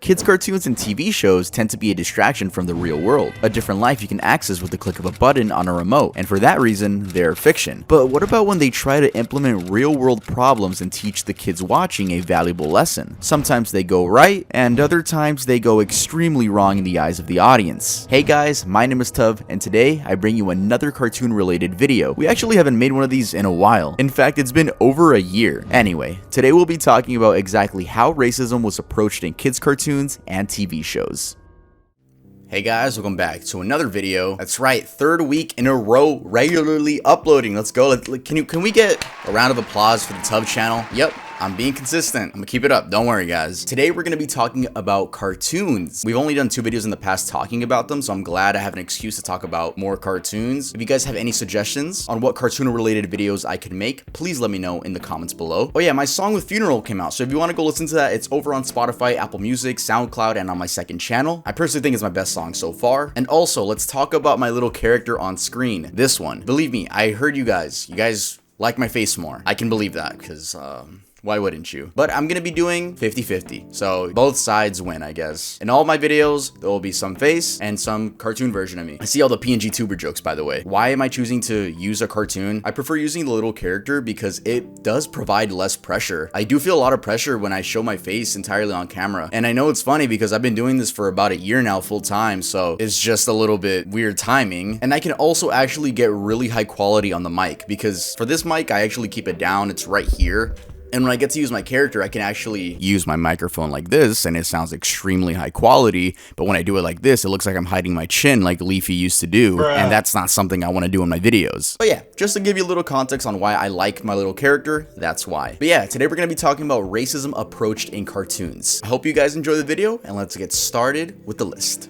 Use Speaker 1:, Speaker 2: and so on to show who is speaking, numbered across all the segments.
Speaker 1: Kids' cartoons and TV shows tend to be a distraction from the real world, a different life you can access with the click of a button on a remote, and for that reason, they're fiction. But what about when they try to implement real-world problems and teach the kids watching a valuable lesson? Sometimes they go right, and other times they go extremely wrong in the eyes of the audience. Hey guys, my name is Tuv, and today I bring you another cartoon-related video. We actually haven't made one of these in a while. In fact, it's been over a year. Anyway, today we'll be talking about exactly how racism was approached in kids' cartoons and TV shows. Hey guys, welcome back to another video. That's right, third week in a row, regularly uploading. Let's go. Can we get a round of applause for the Tuv channel? Yep. I'm being consistent. I'm gonna keep it up. Don't worry, guys. Today, we're gonna be talking about cartoons. We've only done 2 videos in the past talking about them, so I'm glad I have an excuse to talk about more cartoons. If you guys have any suggestions on what cartoon-related videos I could make, please let me know in the comments below. Oh yeah, my song with Funeral came out, so if you wanna go listen to that, it's over on Spotify, Apple Music, SoundCloud, and on my second channel. I personally think it's my best song so far. And also, let's talk about my little character on screen. This one. Believe me, I heard you guys. You guys like my face more. I can believe that, because, why wouldn't you? But I'm gonna be doing 50-50, so both sides win, I guess. In all of my videos, there will be some face and some cartoon version of me. I see all the PNG tuber jokes, by the way. Why am I choosing to use a cartoon? I prefer using the little character because it does provide less pressure. I do feel a lot of pressure when I show my face entirely on camera. And I know it's funny because I've been doing this for about a year now full time, so it's just a little bit weird timing. And I can also actually get really high quality on the mic because for this mic, I actually keep it down. It's right here. And when I get to use my character, I can actually use my microphone like this, and it sounds extremely high quality. But when I do it like this, it looks like I'm hiding my chin like Leafy used to do. And that's not something I want to do in my videos. But yeah, just to give you a little context on why I like my little character, that's why. But yeah, today we're going to be talking about racism approached in cartoons. I hope you guys enjoy the video, and let's get started with the list.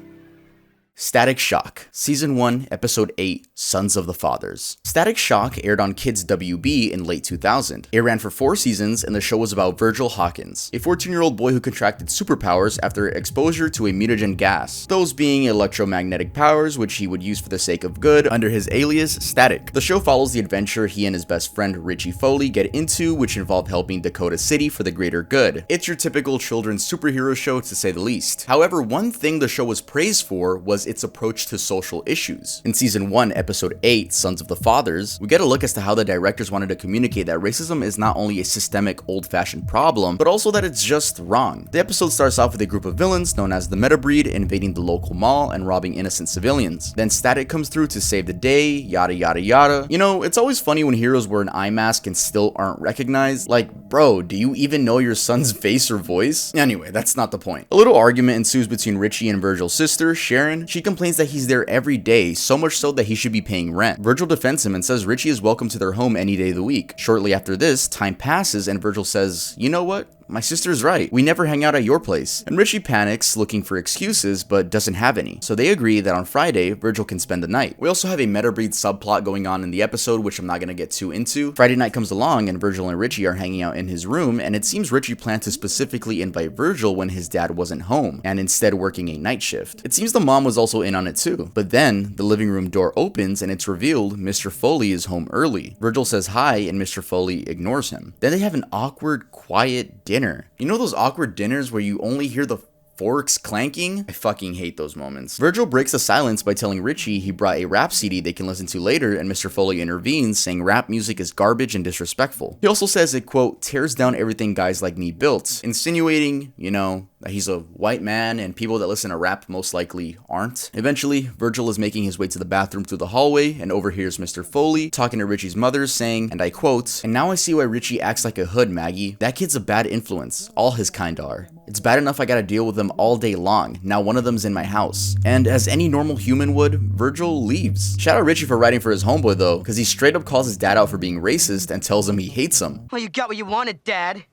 Speaker 1: Static Shock, Season 1, Episode 8, Sons of the Fathers. Static Shock aired on Kids WB in late 2000. It ran for 4 seasons, and the show was about Virgil Hawkins, a 14-year-old boy who contracted superpowers after exposure to a mutagen gas, those being electromagnetic powers which he would use for the sake of good under his alias Static. The show follows the adventure he and his best friend Richie Foley get into, which involved helping Dakota City for the greater good. It's your typical children's superhero show, to say the least. However, one thing the show was praised for was its approach to social issues. In Season 1, Episode 8, Sons of the Fathers, we get a look as to how the directors wanted to communicate that racism is not only a systemic, old-fashioned problem, but also that it's just wrong. The episode starts off with a group of villains known as the Metabreed invading the local mall and robbing innocent civilians. Then Static comes through to save the day, yada yada yada. You know, it's always funny when heroes wear an eye mask and still aren't recognized. Like, bro, do you even know your son's face or voice? Anyway, that's not the point. A little argument ensues between Richie and Virgil's sister, Sharon. She complains that he's there every day, so much so that he should be paying rent. Virgil defends him and says Richie is welcome to their home any day of the week. Shortly after this, time passes and Virgil says, you know what? My sister's right. We never hang out at your place. And Richie panics, looking for excuses, but doesn't have any. So they agree that on Friday, Virgil can spend the night. We also have a Metabreed subplot going on in the episode, which I'm not going to get too into. Friday night comes along, and Virgil and Richie are hanging out in his room, and it seems Richie planned to specifically invite Virgil when his dad wasn't home, and instead working a night shift. It seems the mom was also in on it too. But then, the living room door opens, and it's revealed Mr. Foley is home early. Virgil says hi, and Mr. Foley ignores him. Then they have an awkward, quiet dinner. You know those awkward dinners where you only hear the forks clanking? I fucking hate those moments. Virgil breaks the silence by telling Richie he brought a rap CD they can listen to later, and Mr. Foley intervenes, saying rap music is garbage and disrespectful. He also says it, quote, tears down everything guys like me built, insinuating, you know, that he's a white man and people that listen to rap most likely aren't. Eventually, Virgil is making his way to the bathroom through the hallway and overhears Mr. Foley talking to Richie's mother, saying, and I quote, and now I see why Richie acts like a hood, Maggie. That kid's a bad influence. All his kind are. It's bad enough I gotta deal with them all day long. Now one of them's in my house. And as any normal human would, Virgil leaves. Shout out Richie for writing for his homeboy though, because he straight up calls his dad out for being racist and tells him he hates him.
Speaker 2: Well, you got what you wanted, Dad.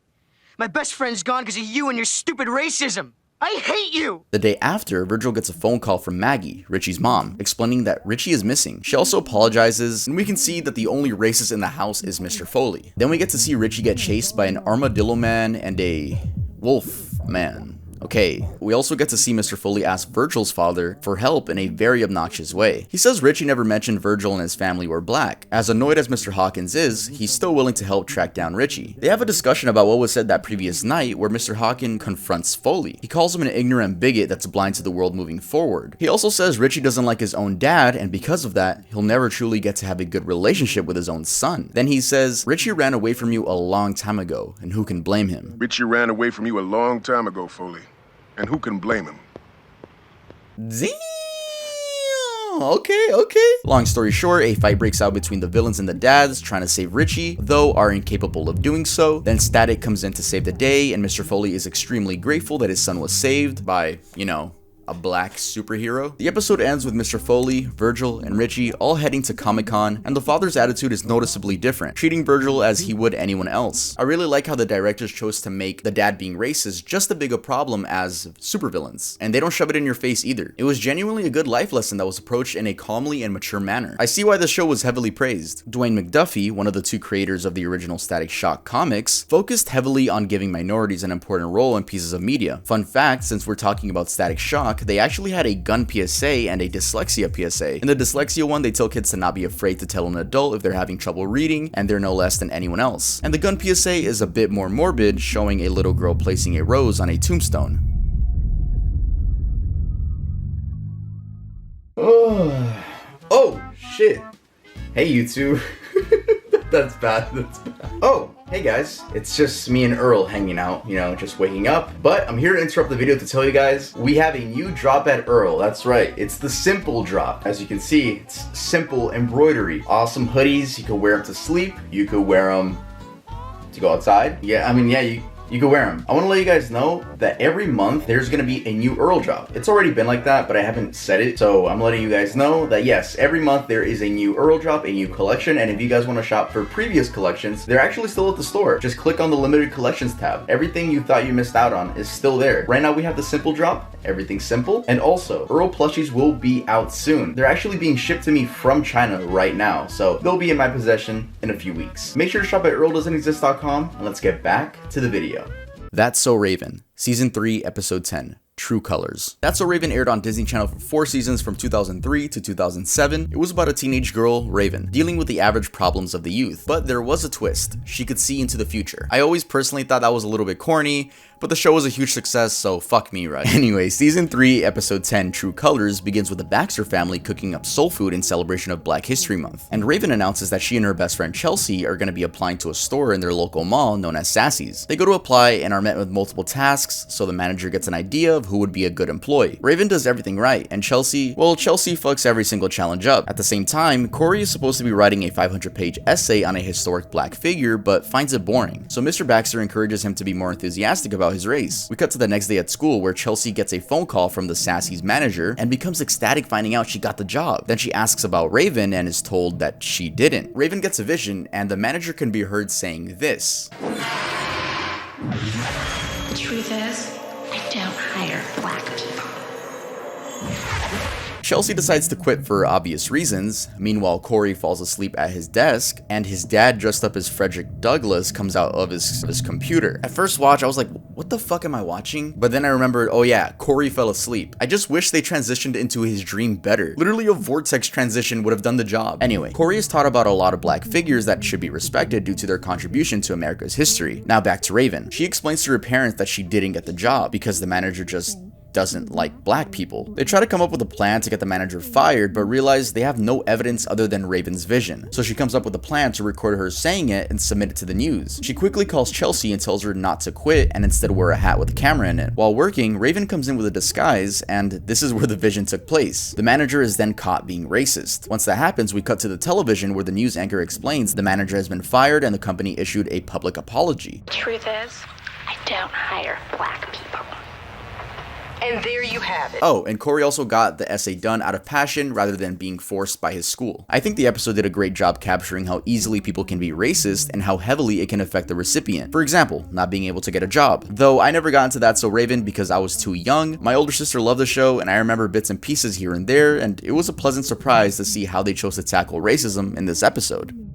Speaker 2: My best friend's gone because of you and your stupid racism. I hate you!
Speaker 1: The day after, Virgil gets a phone call from Maggie, Richie's mom, explaining that Richie is missing. She also apologizes, and we can see that the only racist in the house is Mr. Foley. Then we get to see Richie get chased by an armadillo man and a wolf man. Okay, we also get to see Mr. Foley ask Virgil's father for help in a very obnoxious way. He says Richie never mentioned Virgil and his family were black. As annoyed as Mr. Hawkins is, he's still willing to help track down Richie. They have a discussion about what was said that previous night where Mr. Hawkins confronts Foley. He calls him an ignorant bigot that's blind to the world moving forward. He also says Richie doesn't like his own dad, and because of that, he'll never truly get to have a good relationship with his own son. Then he says, Richie ran away from you a long time ago, and who can blame him?
Speaker 3: Richie ran away from you a long time ago, Foley. And who can blame him?
Speaker 1: Damn! Okay. Long story short, a fight breaks out between the villains and the dads trying to save Richie, though are incapable of doing so. Then Static comes in to save the day, and Mr. Foley is extremely grateful that his son was saved by, you know, a black superhero. The episode ends with Mr. Foley, Virgil, and Richie all heading to Comic-Con, and the father's attitude is noticeably different, treating Virgil as he would anyone else. I really like how the directors chose to make the dad being racist just as big a problem as supervillains, and they don't shove it in your face either. It was genuinely a good life lesson that was approached in a calmly and mature manner. I see why the show was heavily praised. Dwayne McDuffie, one of the two creators of the original Static Shock comics, focused heavily on giving minorities an important role in pieces of media. Fun fact, since we're talking about Static Shock, they actually had a gun PSA and a dyslexia PSA. In the dyslexia one, they tell kids to not be afraid to tell an adult if they're having trouble reading and they're no less than anyone else. And the gun PSA is a bit more morbid, showing a little girl placing a rose on a tombstone. Oh, shit. Hey, YouTube. That's bad. Oh, hey guys, it's just me and Earl hanging out, you know, just waking up. But I'm here to interrupt the video to tell you guys, we have a new drop at Earl. That's right, it's the Simple drop. As you can see, it's simple embroidery. Awesome hoodies, you can wear them to sleep, you could wear them to go outside. Yeah, I mean, yeah, you can wear them. I want to let you guys know that every month there's going to be a new Earl drop. It's already been like that, but I haven't said it. So I'm letting you guys know that yes, every month there is a new Earl drop, a new collection. And if you guys want to shop for previous collections, they're actually still at the store. Just click on the limited collections tab. Everything you thought you missed out on is still there. Right now we have the Simple drop, everything's simple. And also Earl plushies will be out soon. They're actually being shipped to me from China right now. So they'll be in my possession in a few weeks. Make sure to shop at earldoesn'texist.com and let's get back to the video. That's So Raven, Season 3, Episode 10, True Colors. That's So Raven aired on Disney Channel for 4 seasons from 2003 to 2007. It was about a teenage girl, Raven, dealing with the average problems of the youth. But there was a twist. She could see into the future. I always personally thought that was a little bit corny, but the show was a huge success, so fuck me, right? Anyway, Season 3, Episode 10, True Colors begins with the Baxter family cooking up soul food in celebration of Black History Month. And Raven announces that she and her best friend Chelsea are going to be applying to a store in their local mall known as Sassy's. They go to apply and are met with multiple tasks, so the manager gets an idea of who would be a good employee. Raven does everything right, and Chelsea fucks every single challenge up. At the same time, Corey is supposed to be writing a 500-page essay on a historic Black figure, but finds it boring. So Mr. Baxter encourages him to be more enthusiastic about his race. We cut to the next day at school where Chelsea gets a phone call from the Sassy's manager and becomes ecstatic finding out she got the job. Then she asks about Raven and is told that she didn't. Raven gets a vision and the manager can be heard saying this.
Speaker 4: The truth is, I don't hire black people.
Speaker 1: Chelsea decides to quit for obvious reasons. Meanwhile, Corey falls asleep at his desk, and his dad, dressed up as Frederick Douglass, comes out of his computer. At first watch, I was like, what the fuck am I watching? But then I remembered, oh yeah, Corey fell asleep. I just wish they transitioned into his dream better. Literally a vortex transition would have done the job. Anyway, Corey is taught about a lot of Black figures that should be respected due to their contribution to America's history. Now back to Raven. She explains to her parents that she didn't get the job because the manager just doesn't like Black people. They try to come up with a plan to get the manager fired, but realize they have no evidence other than Raven's vision. So she comes up with a plan to record her saying it and submit it to the news. She quickly calls Chelsea and tells her not to quit and instead wear a hat with a camera in it. While working, Raven comes in with a disguise, and this is where the vision took place. The manager is then caught being racist. Once that happens, we cut to the television where the news anchor explains the manager has been fired and the company issued a public apology.
Speaker 4: The truth is, I don't hire black people.
Speaker 2: And there you have it.
Speaker 1: Oh, and Corey also got the essay done out of passion rather than being forced by his school. I think the episode did a great job capturing how easily people can be racist and how heavily it can affect the recipient. For example, not being able to get a job. Though I never got into That's So Raven because I was too young. My older sister loved the show and I remember bits and pieces here and there, and it was a pleasant surprise to see how they chose to tackle racism in this episode.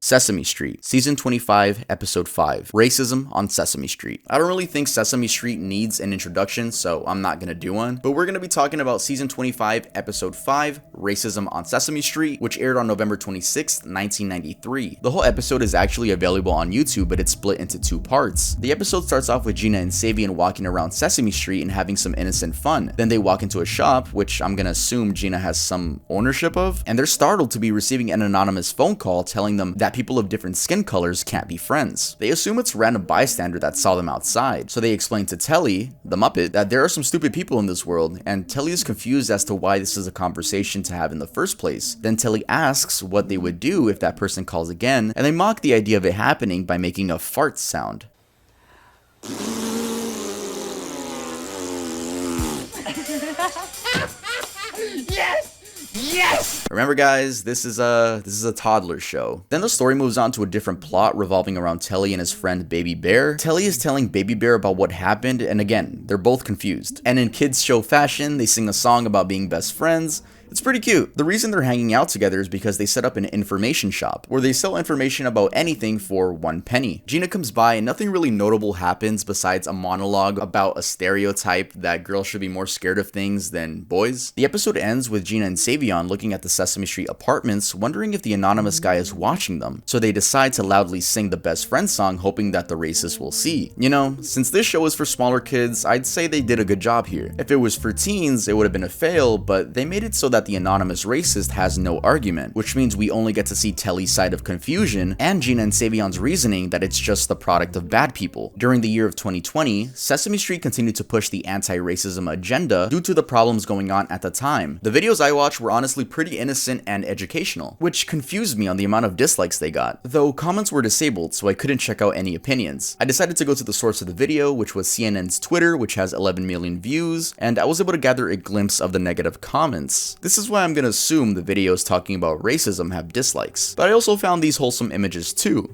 Speaker 1: Sesame Street, Season 25, Episode 5, Racism on Sesame Street. I don't really think Sesame Street needs an introduction, so I'm not gonna do one, but we're gonna be talking about Season 25, Episode 5, Racism on Sesame Street, which aired on November 26th, 1993. The whole episode is actually available on YouTube, but it's split into two parts. The episode starts off with Gina and Savion walking around Sesame Street and having some innocent fun. Then they walk into a shop, which I'm gonna assume Gina has some ownership of, and they're startled to be receiving an anonymous phone call telling them that people of different skin colors can't be friends. They assume it's a random bystander that saw them outside, so they explain to Telly, the Muppet, that there are some stupid people in this world, and Telly is confused as to why this is a conversation to have in the first place. Then Telly asks what they would do if that person calls again, and they mock the idea of it happening by making a fart sound.
Speaker 2: Yes! Yes!
Speaker 1: Remember guys, this is a toddler show. Then the story moves on to a different plot revolving around Telly and his friend Baby Bear. Telly is telling Baby Bear about what happened, and again, they're both confused. And in kids show fashion, they sing a song about being best friends. It's pretty cute. The reason they're hanging out together is because they set up an information shop where they sell information about anything for 1 penny. Gina comes by and nothing really notable happens besides a monologue about a stereotype that girls should be more scared of things than boys. The episode ends with Gina and Savion looking at the Sesame Street apartments, wondering if the anonymous guy is watching them. So they decide to loudly sing the best friend song, hoping that the racist will see. You know, since this show is for smaller kids, I'd say they did a good job here. If it was for teens, it would have been a fail, but they made it so that the anonymous racist has no argument, which means we only get to see Telly's side of confusion and Gina and Savion's reasoning that it's just the product of bad people. During the year of 2020, Sesame Street continued to push the anti-racism agenda due to the problems going on at the time. The videos I watched were honestly pretty innocent and educational, which confused me on the amount of dislikes they got, though comments were disabled so I couldn't check out any opinions. I decided to go to the source of the video, which was CNN's Twitter, which has 11 million views, and I was able to gather a glimpse of the negative comments. This is why I'm gonna assume the videos talking about racism have dislikes, but I also found these wholesome images too.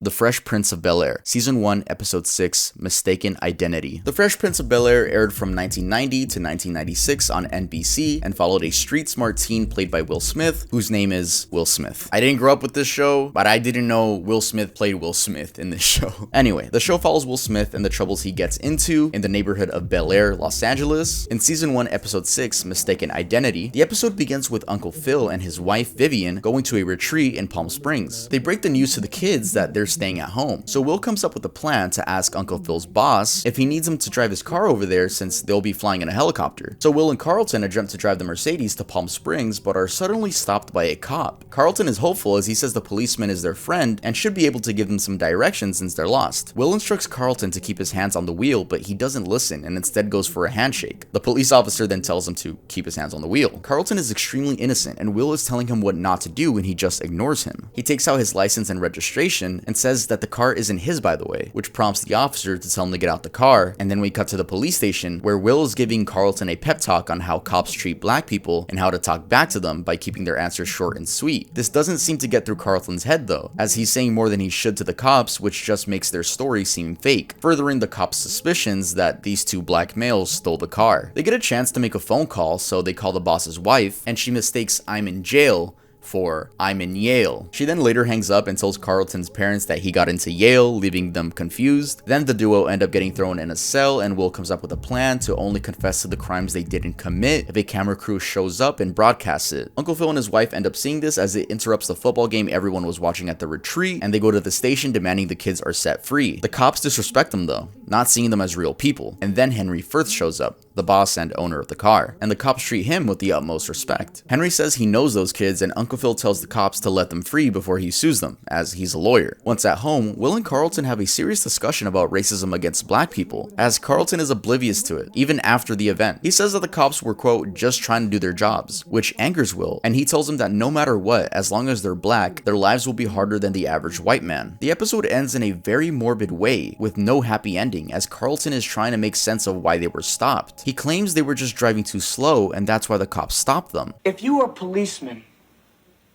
Speaker 1: The Fresh Prince of Bel-Air, Season 1, Episode 6, Mistaken Identity. The Fresh Prince of Bel-Air aired from 1990 to 1996 on NBC and followed a street-smart teen played by Will Smith, whose name is Will Smith. I didn't grow up with this show, but I didn't know Will Smith played Will Smith in this show. Anyway, the show follows Will Smith and the troubles he gets into in the neighborhood of Bel-Air, Los Angeles. In Season 1, Episode 6, Mistaken Identity, the episode begins with Uncle Phil and his wife Vivian going to a retreat in Palm Springs. They break the news to the kids that they're staying at home. So Will comes up with a plan to ask Uncle Phil's boss if he needs him to drive his car over there since they'll be flying in a helicopter. So Will and Carlton attempt to drive the Mercedes to Palm Springs but are suddenly stopped by a cop. Carlton is hopeful as he says the policeman is their friend and should be able to give them some direction since they're lost. Will instructs Carlton to keep his hands on the wheel, but he doesn't listen and instead goes for a handshake. The police officer then tells him to keep his hands on the wheel. Carlton is extremely innocent and Will is telling him what not to do and he just ignores him. He takes out his license and registration and says that the car isn't his, by the way, which prompts the officer to tell him to get out the car, and then we cut to the police station where Will is giving Carlton a pep talk on how cops treat black people and how to talk back to them by keeping their answers short and sweet. This doesn't seem to get through Carlton's head though, as he's saying more than he should to the cops, which just makes their story seem fake, furthering the cops' suspicions that these two black males stole the car. They get a chance to make a phone call, so they call the boss's wife, and she mistakes "I'm in jail" for "I'm in Yale." She then later hangs up and tells Carlton's parents that he got into Yale, leaving them confused. Then the duo end up getting thrown in a cell and Will comes up with a plan to only confess to the crimes they didn't commit if a camera crew shows up and broadcasts it. Uncle Phil and his wife end up seeing this as it interrupts the football game everyone was watching at the retreat, and they go to the station demanding the kids are set free. The cops disrespect them though, not seeing them as real people, and then Henry Firth shows up, the boss and owner of the car, and the cops treat him with the utmost respect. Henry says he knows those kids and Uncle Phil tells the cops to let them free before he sues them, as he's a lawyer. Once at home, Will and Carlton have a serious discussion about racism against black people, as Carlton is oblivious to it, even after the event. He says that the cops were, quote, just trying to do their jobs, which angers Will, and he tells him that no matter what, as long as they're black, their lives will be harder than the average white man. The episode ends in a very morbid way, with no happy ending, as Carlton is trying to make sense of why they were stopped. He claims they were just driving too slow, and that's why the cops stopped them.
Speaker 5: If you were a policeman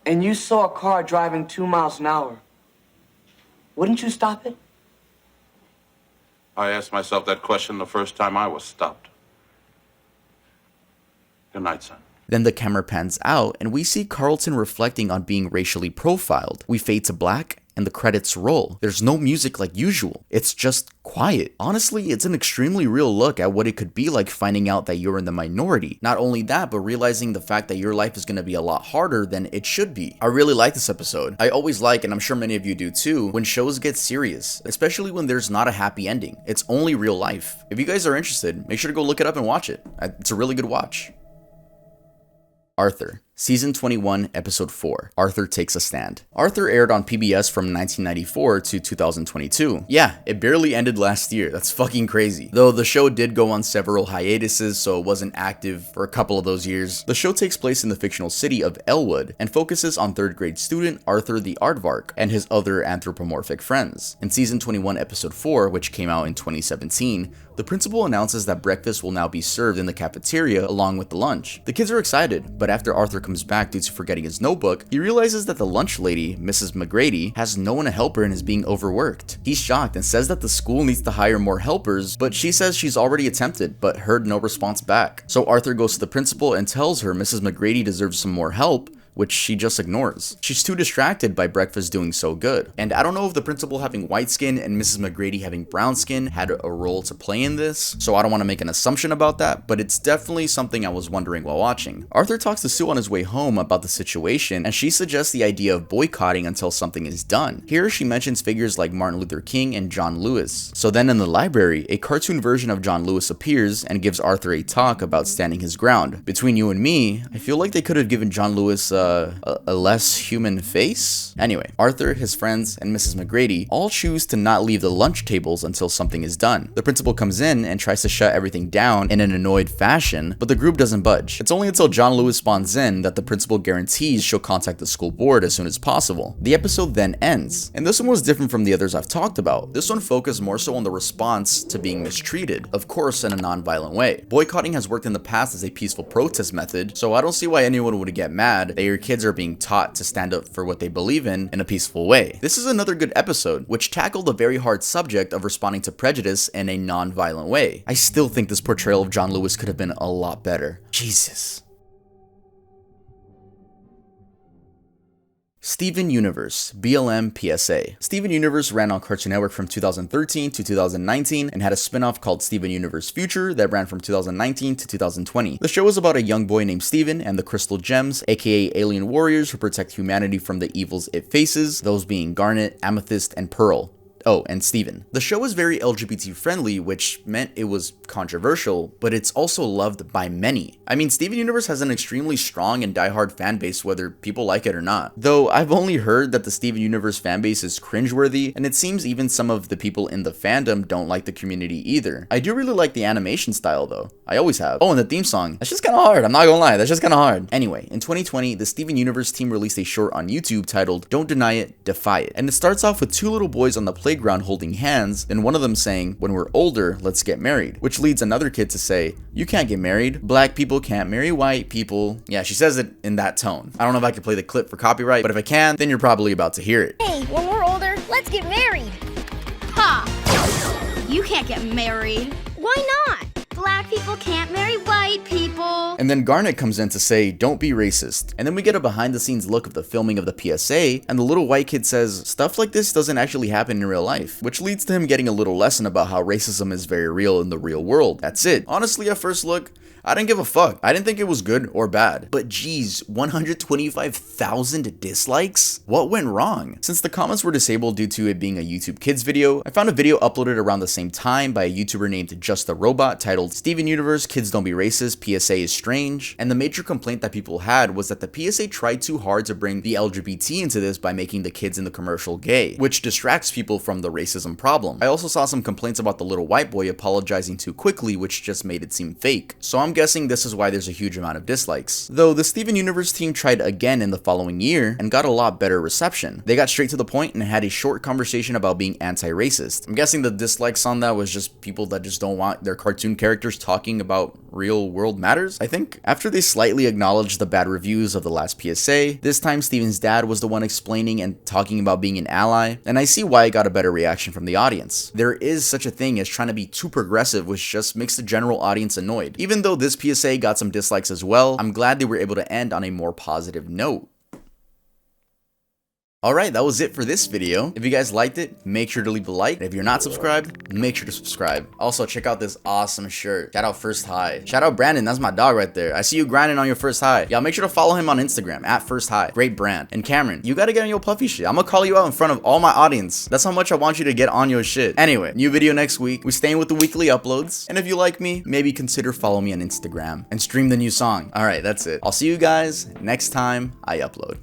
Speaker 5: and you saw a car driving 2 miles an hour, wouldn't you stop it?
Speaker 6: I asked myself that question the first time I was stopped. Good night, son.
Speaker 1: Then the camera pans out and we see Carlton reflecting on being racially profiled. We fade to black and the credits roll. There's no music like usual. It's just quiet. Honestly, it's an extremely real look at what it could be like finding out that you're in the minority. Not only that, but realizing the fact that your life is going to be a lot harder than it should be. I really like this episode. I always like, and I'm sure many of you do too, when shows get serious, especially when there's not a happy ending. It's only real life. If you guys are interested, make sure to go look it up and watch it. It's a really good watch. Arthur. Season 21, Episode 4, Arthur Takes a Stand. Arthur aired on PBS from 1994 to 2022. Yeah, it barely ended last year. That's fucking crazy. Though the show did go on several hiatuses, so it wasn't active for a couple of those years. The show takes place in the fictional city of Elwood and focuses on 3rd grade student Arthur the Aardvark and his other anthropomorphic friends. In Season 21, Episode 4, which came out in 2017, the principal announces that breakfast will now be served in the cafeteria along with the lunch. The kids are excited, but after Arthur comes back due to forgetting his notebook, he realizes that the lunch lady, Mrs. McGrady, has no one to help her and is being overworked. He's shocked and says that the school needs to hire more helpers, but she says she's already attempted but heard no response back. So Arthur goes to the principal and tells her Mrs. McGrady deserves some more help, which she just ignores. She's too distracted by breakfast doing so good. And I don't know if the principal having white skin and Mrs. McGrady having brown skin had a role to play in this, so I don't want to make an assumption about that, but it's definitely something I was wondering while watching. Arthur talks to Sue on his way home about the situation, and she suggests the idea of boycotting until something is done. Here she mentions figures like Martin Luther King and John Lewis. So then in the library, a cartoon version of John Lewis appears and gives Arthur a talk about standing his ground. Between you and me, I feel like they could have given John Lewis a less human face? Anyway, Arthur, his friends, and Mrs. McGrady all choose to not leave the lunch tables until something is done. The principal comes in and tries to shut everything down in an annoyed fashion, but the group doesn't budge. It's only until John Lewis spawns in that the principal guarantees she'll contact the school board as soon as possible. The episode then ends, and this one was different from the others I've talked about. This one focused more so on the response to being mistreated, of course in a non-violent way. Boycotting has worked in the past as a peaceful protest method, so I don't see why anyone would get mad that your kids are being taught to stand up for what they believe in a peaceful way. This is another good episode, which tackled a very hard subject of responding to prejudice in a non-violent way. I still think this portrayal of John Lewis could have been a lot better. Jesus. Steven Universe, BLM PSA. Steven Universe ran on Cartoon Network from 2013 to 2019 and had a spin-off called Steven Universe Future that ran from 2019 to 2020. The show was about a young boy named Steven and the Crystal Gems, aka alien warriors who protect humanity from the evils it faces, those being Garnet, Amethyst, and Pearl. Oh, and Steven. The show was very LGBT friendly, which meant it was controversial, but it's also loved by many. I mean, Steven Universe has an extremely strong and diehard fan base whether people like it or not. Though I've only heard that the Steven Universe fan base is cringeworthy, and it seems even some of the people in the fandom don't like the community either. I do really like the animation style though. I always have. Oh, and the theme song. That's just kinda hard, I'm not gonna lie, that's just kinda hard. Anyway, in 2020, the Steven Universe team released a short on YouTube titled Don't Deny It, Defy It. And it starts off with two little boys on the playground holding hands, and one of them saying, when we're older, let's get married, which leads another kid to say, you can't get married, black people can't marry white people. Yeah, she says it in that tone. I don't know if I can play the clip for copyright, but if I can, then you're probably about to hear it.
Speaker 6: Hey, when we're older, let's get married. Ha! You can't get married. Why not? Black people can't marry white people.
Speaker 1: And then Garnet comes in to say, don't be racist. And then we get a behind the scenes look of the filming of the PSA, and the little white kid says, stuff like this doesn't actually happen in real life, which leads to him getting a little lesson about how racism is very real in the real world. That's it. Honestly, at first look, I didn't give a fuck. I didn't think it was good or bad. But geez, 125,000 dislikes? What went wrong? Since the comments were disabled due to it being a YouTube Kids video, I found a video uploaded around the same time by a YouTuber named Just a Robot titled Steven Universe, Kids Don't Be Racist, PSA is Strange. And the major complaint that people had was that the PSA tried too hard to bring the LGBT into this by making the kids in the commercial gay, which distracts people from the racism problem. I also saw some complaints about the little white boy apologizing too quickly, which just made it seem fake. So I'm guessing this is why there's a huge amount of dislikes. Though the Steven Universe team tried again in the following year and got a lot better reception. They got straight to the point and had a short conversation about being anti-racist. I'm guessing the dislikes on that was just people that just don't want their cartoon characters talking about real world matters, I think. After they slightly acknowledged the bad reviews of the last PSA, this time Steven's dad was the one explaining and talking about being an ally, and I see why it got a better reaction from the audience. There is such a thing as trying to be too progressive, which just makes the general audience annoyed. Even though this this PSA got some dislikes as well, I'm glad they were able to end on a more positive note. Alright, that was it for this video. If you guys liked it, make sure to leave a like. And if you're not subscribed, make sure to subscribe. Also, check out this awesome shirt. Shout out First High. Shout out Brandon, that's my dog right there. I see you grinding on your First High. Y'all make sure to follow him on Instagram, @First High. Great brand. And Cameron, you gotta get on your puffy shit. I'm gonna call you out in front of all my audience. That's how much I want you to get on your shit. Anyway, new video next week. We're staying with the weekly uploads. And if you like me, maybe consider follow me on Instagram and stream the new song. Alright, that's it. I'll see you guys next time I upload.